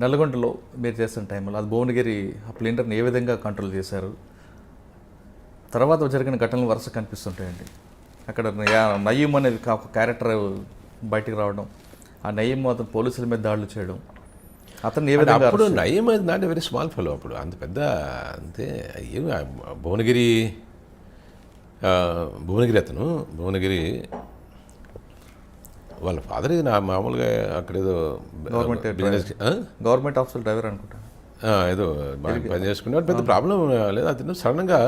నల్గొండలో మీరు చేస్తున్న టైంలో అది భువనగిరి ఆ ప్లిండర్ని ఏ విధంగా కంట్రోల్ చేశారు? తర్వాత జరిగిన ఘటనలు వరుస కనిపిస్తుంటాయండి. అక్కడ నయీం అనేది ఒక క్యారెక్టర్ బయటికి రావడం, ఆ నయీం అతను పోలీసుల మీద దాడులు చేయడం, అతను ఏ విధంగా అప్పుడు నయీం అది నాట్ వెరీ స్మాల్ ఫెలో. అప్పుడు అంత పెద్ద అంతే ఏమి భువనగిరి భువనగిరి వాళ్ళ ఫాదర్ ఇది నా మామూలుగా అక్కడేదో గవర్నమెంట్ ఆఫీసర్ డ్రైవర్ అనుకుంటా, ఏదో పని చేసుకునేవాడు, పెద్ద ప్రాబ్లం లేదు. అతను సడన్గా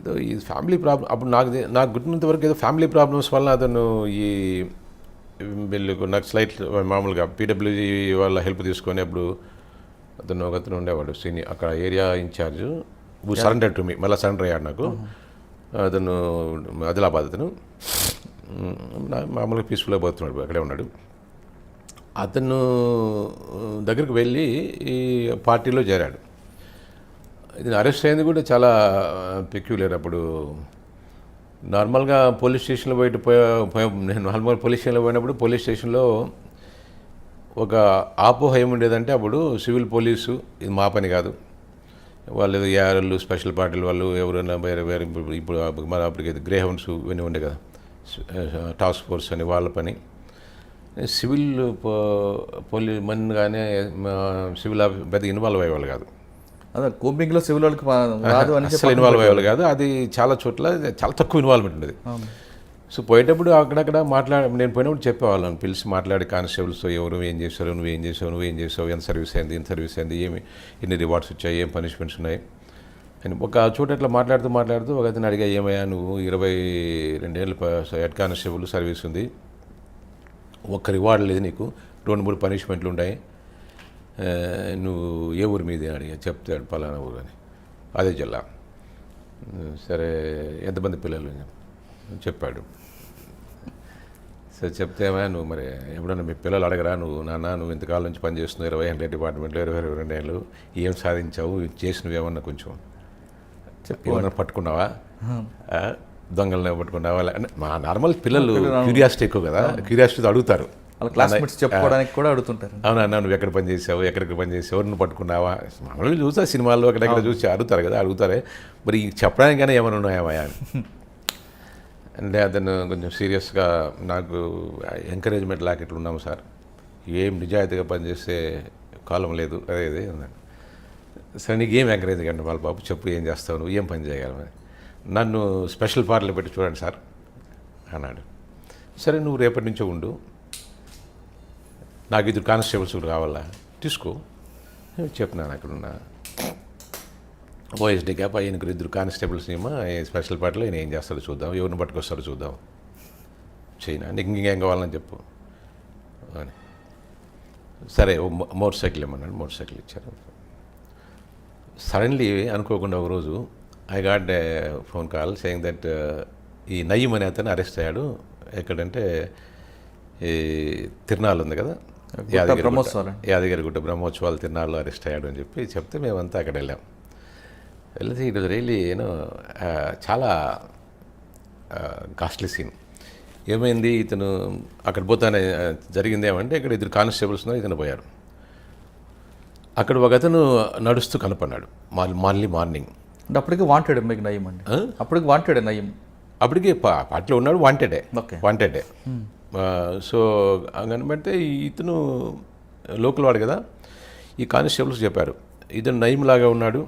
ఏదో ఈ ఫ్యామిలీ ప్రాబ్లం, అప్పుడు నాకు గుర్తున్నంత వరకు ఏదో ఫ్యామిలీ ప్రాబ్లమ్స్ వల్ల అతను ఈ వీళ్ళు నక్సలైట్ మామూలుగా పీడబ్ల్యూజీ వాళ్ళ హెల్ప్ తీసుకొని అప్పుడు ఒకతను ఉండేవాడు సీనియర్ అక్కడ area incharge, surrender to me, మళ్ళీ సరెండర్ అయ్యాడు నాకు. అతను ఆదిలాబాద్, అతను మామూలుగా పీస్ఫుల్గా పోతున్నాడు, అక్కడే ఉన్నాడు. అతను దగ్గరికి వెళ్ళి ఈ పార్టీలో చేరాడు. ఇది అరెస్ట్ అయింది కూడా చాలా పెక్యులర్. అప్పుడు నార్మల్గా పోలీస్ స్టేషన్లో నేను నార్మల్ పోలీస్ స్టేషన్లో పోయినప్పుడు పోలీస్ స్టేషన్లో ఒక ఆపోహ ఏముండేదంటే అప్పుడు సివిల్ పోలీసు ఇది మా పని కాదు, వాళ్ళు ఏఆర్ఎల్ స్పెషల్ పార్టీలు వాళ్ళు ఎవరైనా వేరే ఇప్పుడు మన అప్పటికి గ్రే హౌండ్స్ ఇవన్నీ ఉండే కదా, టాస్క్ ఫోర్స్ అని వాళ్ళ పని. సివిల్ కానీ సివిల్ పెద్ద ఇన్వాల్వ్ అయ్యేవాళ్ళు కాదు. అదే కోంబింగ్లో సివిల్ వాళ్ళకి రాదు అని అసలు ఇన్వాల్వ్ అయ్యేవాళ్ళు కాదు. అది చాలా చోట్ల చాలా తక్కువ ఇన్వాల్వ్మెంట్ ఉండేది. సో పోయేటప్పుడు అక్కడక్కడ నేను పోయినప్పుడు చెప్పేవాళ్ళని పిలిచి మాట్లాడి కానిస్టేబుల్స్తో ఎవరు ఏం చేశారు, నువ్వేం చేసావు, ఎంత సర్వీస్ అయింది, ఎన్ని రివార్డ్స్ వచ్చాయి, ఏం పనిష్మెంట్స్ ఉన్నాయి అని ఒక చోట అట్లా మాట్లాడుతూ ఒక అతను అడిగా, ఏమయ్యా నువ్వు 22 ఏళ్ళు హెడ్ కానిస్టేబుల్ సర్వీస్ ఉంది, ఒక్క రివార్డ్ లేదు నీకు, 2-3 పనిష్మెంట్లు ఉన్నాయి, నువ్వు ఏ ఊరి మీదే అడిగా. చెప్తాడు పలానా ఊరు అని, అదే జిల్లా. సరే ఎంతమంది పిల్లలు చెప్పాడు. సరే చెప్తేమా నువ్వు మరి ఎప్పుడన్నా మీ పిల్లలు అడగరా, నువ్వు ఇంతకాలం నుంచి పనిచేస్తున్నావు 20 డిపార్ట్మెంట్లో 22 ఏళ్ళు, ఏం సాధించావు, చేసినవేమన్నా కొంచెం ఏమన్నా పట్టుకున్నావా, దొంగలనే పట్టుకున్నావా? మా నార్మల్ పిల్లలు క్యూరియాసిటీ ఎక్కువ కదా, క్యూరియాసిటీతో అడుగుతారు, క్లాస్మేట్స్ చెప్పుకోవడానికి కూడా అడుగుతుంటారు. అవునా నువ్వు ఎక్కడికి పని చేసావు, నువ్వు పట్టుకున్నావా? మామూలుగా చూస్తా సినిమాల్లో ఎక్కడెక్కడ చూసి అడుగుతారే మరి చెప్పడానికైనా ఏమైనా ఉన్నాయా అని. అంటే అతను కొంచెం సీరియస్గా నాకు ఎంకరేజ్మెంట్ లాగా ఇట్లా ఉన్నాము సార్, ఏం నిజాయితీగా పనిచేసే కాలం లేదు అదే అన్నాడు. సరే నీకు ఏం ఎంకరేజ్ కండి వాళ్ళ బాబు, చెప్పు ఏం చేస్తావు, నువ్వు ఏం పని చేయగలవని. నన్ను స్పెషల్ పార్టీలో పెట్టి చూడండి సార్ అన్నాడు. సరే నువ్వు రేపటి నుంచో ఉండు, నాకు 2 కానిస్టేబుల్స్ కావాలా, తీసుకో చెప్తున్నాను. అక్కడున్న ఓఎస్డీ క్యాప్ ఆయనకు 2 కానిస్టేబుల్స్ ఏమో స్పెషల్ పార్టీలో ఆయన ఏం చేస్తాడో చూద్దాం, ఎవరిని పట్టుకొస్తాడో చూద్దాం, చైనా నీకు ఇంకేం కావాలని చెప్పు అని. సరే మోటార్ సైకిల్ ఇమ్మన్నాడు, మోటార్ సైకిల్ ఇచ్చారు. సడన్లీ అనుకోకుండా ఒకరోజు I got a phone call saying that ఈ నయీం అనే అతను అరెస్ట్ అయ్యాడు. ఎక్కడంటే ఈ తిరునాళ్ళు ఉంది కదా, యాదగిరిగుట్ట బ్రహ్మోత్సవాలు తిరునాళ్ళు అరెస్ట్ అయ్యాడు అని చెప్తే మేమంతా అక్కడ వెళ్ళాం. వెళ్తే ఇట్ వాజ్ రియల్లీ చాలా కాస్ట్లీ సీన్. ఏమైంది, ఇతను అక్కడ పోతానే జరిగింది ఏమంటే ఇక్కడ 2 కానిస్టేబుల్స్ ఇతను పోయారు. అక్కడ ఒక అతను నడుస్తూ కనపడ్డాడు మార్నింగ్. అంటే అప్పటికి వాంటెడ్ మీకు నయీం అండి, అప్పటికి వాంటెడ్ నయీం, అప్పటికి పార్టీలో ఉన్నాడు, వాంటెడే. సో కనబడితే ఇతను లోకల్ వాడు కదా, ఈ కానిస్టేబుల్స్ చెప్పారు ఇతను నయీం లాగా ఉన్నాడు,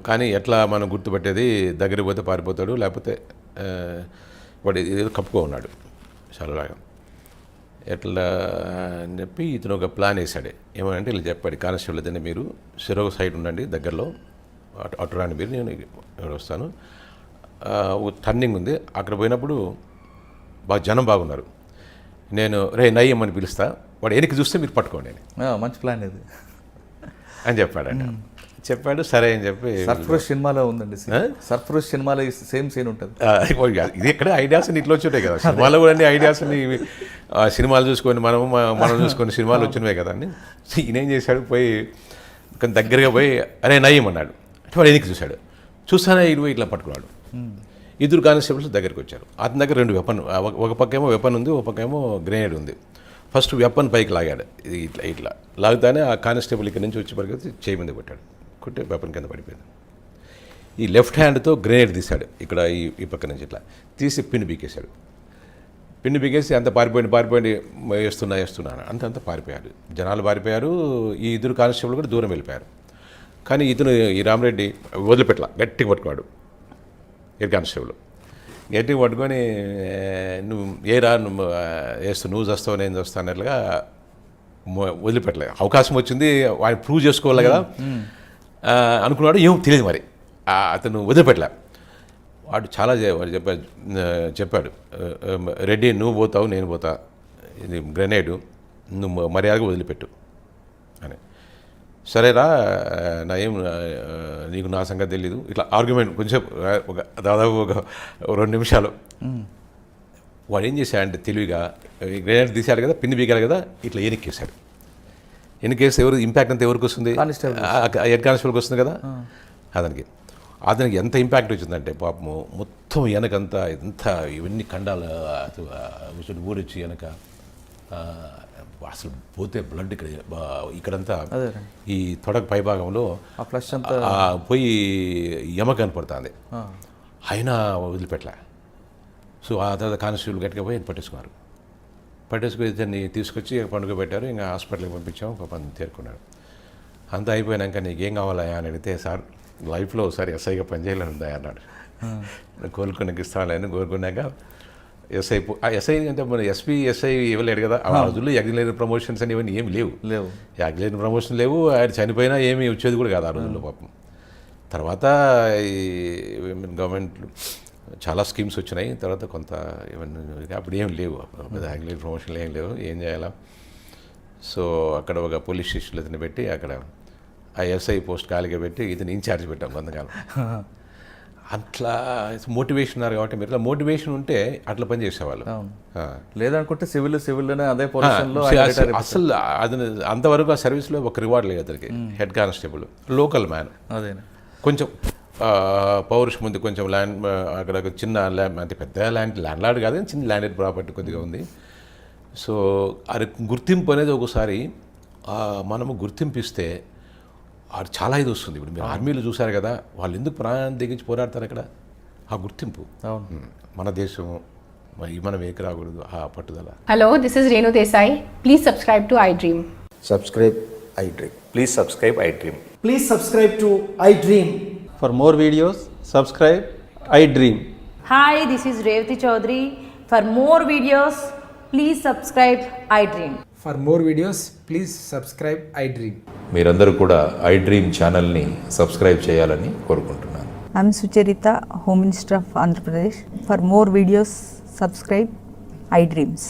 కానీ ఎట్లా మనం గుర్తుపట్టేది, దగ్గరికి పోతే పారిపోతాడు, లేకపోతే వాడు ఏదో కప్పుకో ఉన్నాడు చాలాగా ఎట్లా అని చెప్పి ఇతను ఒక ప్లాన్ వేసాడు. ఏమంటే ఇలా చెప్పాడు, కానిస్టేబుల్ అయితే మీరు చెరొక సైడ్ ఉండండి దగ్గరలో, అటు రాండి మీరు, నేను ఇక్కడ వస్తాను, టర్నింగ్ ఉంది అక్కడ పోయినప్పుడు జనం బాగున్నారు, నేను నయీం అని పిలుస్తా, వాడు వెనక్కి చూస్తే మీరు పట్టుకోండి అని. మంచి ప్లాన్ ఇది అని చెప్పాడు. సరే అని చెప్పి సర్ఫరోష్ సినిమాలో ఉందండి, సర్ఫరోష్ సినిమాలో సేమ్ సీన్ ఉంటుంది. ఇది ఎక్కడ ఐడియాస్ ఇట్లా వచ్చి కదా, సినిమాలో కూడా అన్ని ఐడియాస్ సినిమాలు చూసుకొని మనం చూసుకొని సినిమాలు వచ్చినవే కదా అని. ఈయనేం చేశాడు, పోయి దగ్గరగా పోయి నయీం అన్నాడు. వాడు వెనక్కి చూశాడు, చూస్తానే ఇటు ఇట్లా పట్టుకున్నాడు. 2 కానిస్టేబుల్స్ దగ్గరికి వచ్చారు. అతని దగ్గర 2 వెపన్, ఒక పక్కేమో వెపన్ ఉంది, ఒక పక్కేమో గ్రెనేడ్ ఉంది. ఫస్ట్ వెపన్ పైకి లాగాడు, ఇది ఇట్లా ఇట్లా లాగుతానే ఆ కానిస్టేబుల్ ఇక్కడ నుంచి వచ్చి పరిగెత్తి చేయి మీద కొట్టాడు, కొట్టి వెపన్ కింద పడిపోయింది. ఈ లెఫ్ట్ హ్యాండ్తో గ్రెనేడ్ తీశాడు, ఇక్కడ ఈ పక్క నుంచి ఇట్లా తీసి పిన్ను బీకేశాడు. పిన్ను బీకేసి అంత పారిపోయింది వేస్తున్నా అంత పారిపోయారు, జనాలు పారిపోయారు. ఈ ఇద్దరు కానిస్టేబుల్ కూడా దూరం వెళ్ళిపోయారు. కానీ ఇతను ఈ రామరెడ్డి వదిలిపెట్టలా, గట్టిగా పట్టుకున్నాడు. హెడ్ కానిస్టేబుల్ గట్టిగా పట్టుకొని నువ్వు నువ్వు వేస్తావు, నువ్వు చేస్తావు నేను చేస్తావు అన్నట్లుగా వదిలిపెట్టలేదు. అవకాశం వచ్చింది, వాడిని ప్రూవ్ చేసుకోవాలి కదా అనుకున్నాడు. ఏమో తెలియదు మరి, అతను వదిలిపెట్టలే. వాడు చాలా వాడు చెప్పాడు రెడ్డి నువ్వు పోతావు నేను పోతా, ఇది గ్రెనేడు నువ్వు మర్యాదగా వదిలిపెట్టు అని. సరేరా నీకు నా సంగతి తెలీదు, ఇట్లా ఆర్గ్యుమెంట్ కొంచెం దాదాపు ఒక 2 నిమిషాలు. వాడు ఏం చేశాడంటే తెలివిగా గ్రెనేడ్ తీశాడు కదా, పిన్ని బీగాలి కదా, ఇట్లా ఎనిక్కేశాడు. ఎనికేస్తే ఎవరు ఇంపాక్ట్ అంతా ఎవరికి వస్తుంది? హెడ్ కానిస్టేబుల్కి వస్తుంది కదా. అతనికి ఎంత ఇంపాక్ట్ వచ్చిందంటే పాపము మొత్తం వెనకంతా ఇవన్నీ కండాలు ఊరొచ్చి వెనక అసలు పోతే బ్లడ్ ఇక్కడంతా ఈ తొడక పైభాగంలో పోయి ఎమ కనపడుతుంది. అయినా వదిలిపెట్టలే. సో ఆ తర్వాత కానిస్టేబుల్ గట్టిగా పోయి పట్టేసుకుని ఇతన్ని తీసుకొచ్చి పండుగ పెట్టారు. ఇంకా హాస్పిటల్కి పంపించాము, పాపం తేరుకున్నాడు. అంతా అయిపోయినాక నీకేం కావాలా అని అడిగితే, సార్ లైఫ్లో ఒకసారి ఎస్ఐగా పనిచేయాలని ఉందా అన్నాడు. కోలుకున్నాక ఇస్తాను కోరుకున్నాక ఎస్ఐ అంటే మన ఎస్ఐ ఇవ్వలేడు కదా ఆ రోజుల్లో. యాక్సిలరీ ప్రమోషన్స్ అని ఇవన్నీ ఏమి లేవు. యాక్సిలరీ ప్రమోషన్ లేవు. ఆయన చనిపోయినా ఏమీ వచ్చేది కూడా కాదు ఆ రోజుల్లో పాపం. తర్వాత ఈ గవర్నమెంట్ చాలా స్కీమ్స్ వచ్చినాయి. తర్వాత కొంత ఇవన్నీ అప్పుడు ఏం లేవు, యాక్సిలరీ ప్రమోషన్లు ఏం లేవు. ఏం చేయాలా? సో అక్కడ ఒక పోలీస్ స్టేషన్లో ఇతను పెట్టి అక్కడ ఆ ఎస్ఐ పోస్ట్ ఖాళీగా పెట్టి ఇతను ఇన్ఛార్జ్ పెట్టాం కొంతకాలం. అట్లా మోటివేషన్ ఉన్నారు కాబట్టి మీరు మోటివేషన్ ఉంటే అట్లా పని చేసేవాళ్ళు. లేదనుకుంటే సివిల్లోనే అదే పొజిషన్లో అసలు అది అంతవరకు ఆ సర్వీస్లో ఒక రివార్డ్ లేదు అతనికి. హెడ్ కానిస్టేబుల్ లోకల్ మ్యాన్, అదే కొంచెం పౌరుషం ఉంది, కొంచెం ల్యాండ్ అక్కడ చిన్న ల్యాండ్, అంటే పెద్ద ల్యాండ్ లార్డ్ కాదు కానీ చిన్న ల్యాండెడ్ ప్రాపర్టీ కొద్దిగా ఉంది. సో అది గుర్తింపు అనేది ఒకసారి మనము గుర్తింపిస్తే అది చాలా ఇది వస్తుంది. ఇప్పుడు మీరు ఆర్మీలో చూశారు కదా, వాళ్ళు ఎందుకు ప్రాణాన్ని తెగించి పోరాడతారు అక్కడ? ఆ గుర్తింపు, మన దేశం మనం ఏకి రాకూడదు, ఆ పట్టుదల. Hello, this is Renu Desai. Please subscribe to iDream. Subscribe iDream. Please subscribe iDream. Please subscribe to iDream. For more videos, subscribe iDream. Hi, this is Revati Chaudhary. For more videos, please subscribe iDream. For more videos, please subscribe iDream. మీరందరూ కూడా iDream ఛానల్ని subscribe చేయాలని కోరుకుంటున్నాను. I'm Sucharita, Home Minister of Andhra Pradesh. For more videos, subscribe iDreams.